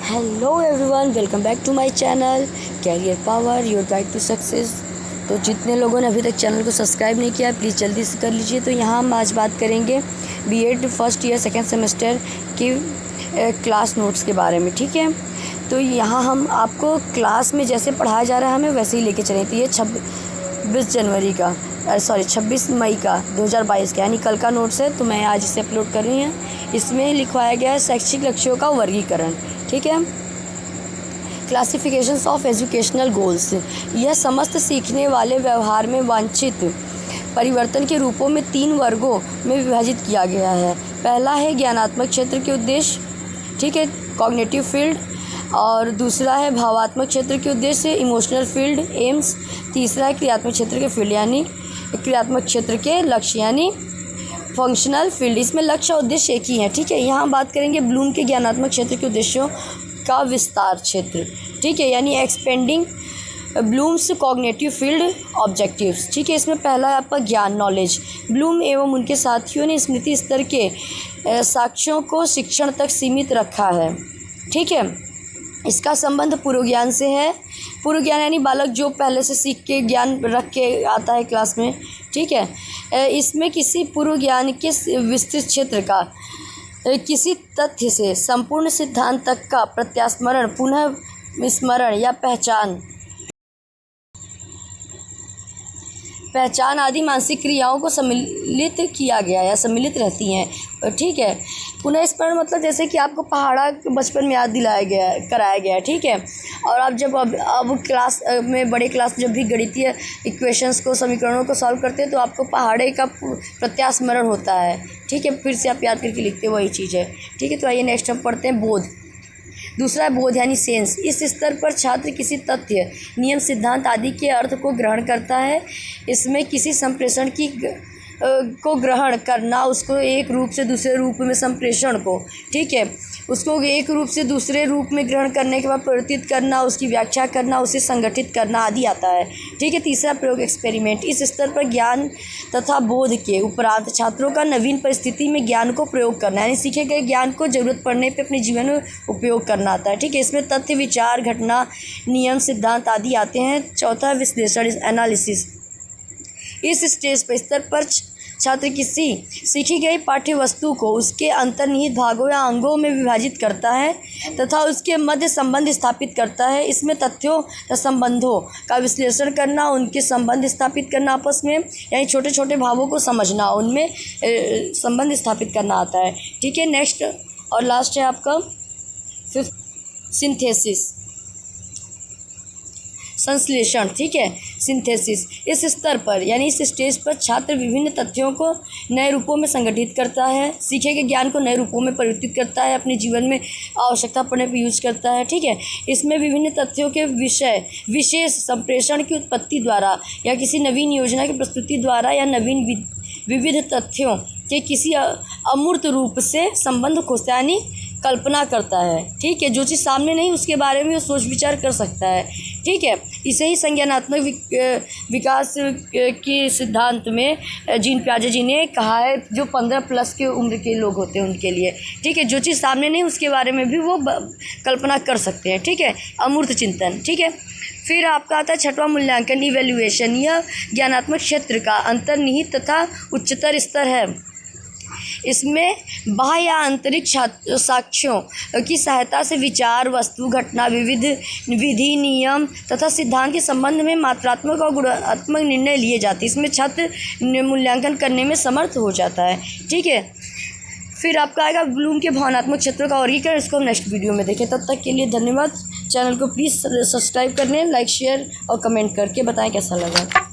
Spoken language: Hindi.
Hello everyone, welcome back to my channel Career Power, your guide to success. तो जितने लोगों ने अभी तक चैनल को सब्सक्राइब नहीं किया, प्लीज़ जल्दी से कर लीजिए। तो यहाँ हम आज बात करेंगे BEd first year second semester की क्लास नोट्स के बारे में, ठीक है। तो यहाँ हम आपको क्लास में जैसे पढ़ाया जा रहा है हमें वैसे ही लेके चलें। तो ये 26 मई का 2022 का यानी कल का नोट्स है, तो मैं आज इसे अपलोड कर रही हूँ। इसमें लिखवाया गया है शैक्षिक लक्ष्यों का वर्गीकरण, ठीक है। क्लासिफिकेशंस ऑफ एजुकेशनल गोल्स, यह समस्त सीखने वाले व्यवहार में वांछित परिवर्तन के रूपों में 3 वर्गों में विभाजित किया गया है। पहला है ज्ञानात्मक क्षेत्र के उद्देश्य, ठीक है, कॉग्निटिव फील्ड। और दूसरा है भावात्मक क्षेत्र के उद्देश्य, इमोशनल फील्ड, एम्स। तीसरा है क्रियात्मक क्षेत्र के फील्ड यानी क्रियात्मक क्षेत्र के लक्ष्य यानी फंक्शनल फील्ड। इसमें लक्ष्य और उद्देश्य एक ही है, ठीक है। यहाँ बात करेंगे ब्लूम के ज्ञानात्मक क्षेत्र के उद्देश्यों का विस्तार क्षेत्र, ठीक है, यानी expanding Bloom's cognitive field objectives, ठीक है। इसमें पहला है आपका ज्ञान, नॉलेज। ब्लूम एवं उनके साथियों ने स्मृति स्तर के साक्ष्यों को शिक्षण तक सीमित रखा है, ठीक है। इसका संबंध पूर्व ज्ञान से है। पूर्व ज्ञान यानी बालक जो पहले से सीख के ज्ञान रख के आता है क्लास में, ठीक है। इसमें किसी पूर्व ज्ञान के विस्तृत क्षेत्र का किसी तथ्य से संपूर्ण सिद्धांत तक का प्रत्यास्मरण, पुनः स्मरण या पहचान आदि मानसिक क्रियाओं को सम्मिलित किया गया या सम्मिलित रहती हैं, ठीक है। पुनः स्मरण मतलब जैसे कि आपको पहाड़ा बचपन में याद कराया गया है, ठीक है। और आप जब अब क्लास में बड़े क्लास जब भी गणितीय इक्वेशंस को, समीकरणों को सॉल्व करते हैं तो आपको पहाड़े का प्रत्यास्मरण होता है, ठीक है। फिर से आप याद करके लिखते हैं, वही चीज़ है, ठीक है। तो आइए नेक्स्ट हम पढ़ते हैं बोध। दूसरा है बोध यानी सेंस। इस स्तर पर छात्र किसी तथ्य, नियम, सिद्धांत आदि के अर्थ को ग्रहण करता है। इसमें किसी संप्रेषण को ग्रहण करना, उसको एक रूप से दूसरे रूप में संप्रेषण को, ठीक है, उसको एक रूप से दूसरे रूप में ग्रहण करने के बाद परिवर्तित करना, उसकी व्याख्या करना, उसे संगठित करना आदि आता है, ठीक है। तीसरा प्रयोग एक्सपेरिमेंट। इस स्तर पर ज्ञान तथा बोध के उपरांत छात्रों का नवीन परिस्थिति में ज्ञान को प्रयोग करना यानी सीखे गए ज्ञान को जरूरत पड़ने पर अपने जीवन में उपयोग करना आता है, ठीक है। इसमें तथ्य, विचार, घटना, नियम, सिद्धांत आदि आते हैं। चौथा विश्लेषण, एनालिसिस। इस स्तर पर छात्र किसी सीखी गई पाठ्य वस्तु को उसके अंतर्निहित भागों या अंगों में विभाजित करता है तथा उसके मध्य संबंध स्थापित करता है। इसमें तथ्यों या संबंधों का विश्लेषण करना, उनके संबंध स्थापित करना आपस में, यानी छोटे छोटे भावों को समझना, उनमें संबंध स्थापित करना आता है, ठीक है। नेक्स्ट और लास्ट है आपका 5th सिंथेसिस, संश्लेषण, ठीक है, सिंथेसिस। इस स्तर पर यानी इस स्टेज पर छात्र विभिन्न तथ्यों को नए रूपों में संगठित करता है, सीखे गए ज्ञान को नए रूपों में परिवर्तित करता है, अपने जीवन में आवश्यकता पड़ने पर यूज करता है, ठीक है। इसमें विभिन्न तथ्यों के विशेष संप्रेषण की उत्पत्ति द्वारा या किसी नवीन योजना की प्रस्तुति द्वारा या नवीन विविध तथ्यों के किसी अमूर्त रूप से संबंध खोजता यानी कल्पना करता है, ठीक है। जो चीज़ सामने नहीं उसके बारे में वो सोच विचार कर सकता है, ठीक है। इसे ही संज्ञानात्मक विकास के सिद्धांत में जीन पियाजे जी ने कहा है, जो 15+ के उम्र के लोग होते हैं उनके लिए, ठीक है। जो चीज़ सामने नहीं उसके बारे में भी वो कल्पना कर सकते हैं, ठीक है, अमूर्त चिंतन, ठीक है। फिर आपका आता है 6वां मूल्यांकन, इवैल्यूएशन। यह ज्ञानात्मक क्षेत्र का अंतर्निहित तथा उच्चतर स्तर है। इसमें बाह्य या आंतरिक साक्ष्यों की सहायता से विचार, वस्तु, घटना, विविध विधि, नियम तथा सिद्धांत के संबंध में मात्रात्मक और गुणात्मक निर्णय लिए जाते हैं। इसमें छात्र मूल्यांकन करने में समर्थ हो जाता है, ठीक है। फिर आपका आएगा ब्लूम के भावनात्मक क्षेत्रों का वर्गीकरण। इसको हम नेक्स्ट वीडियो में देखें। तब तक के लिए धन्यवाद। चैनल को प्लीज़ सब्सक्राइब करने, लाइक, शेयर और कमेंट करके बताएं कैसा लगा।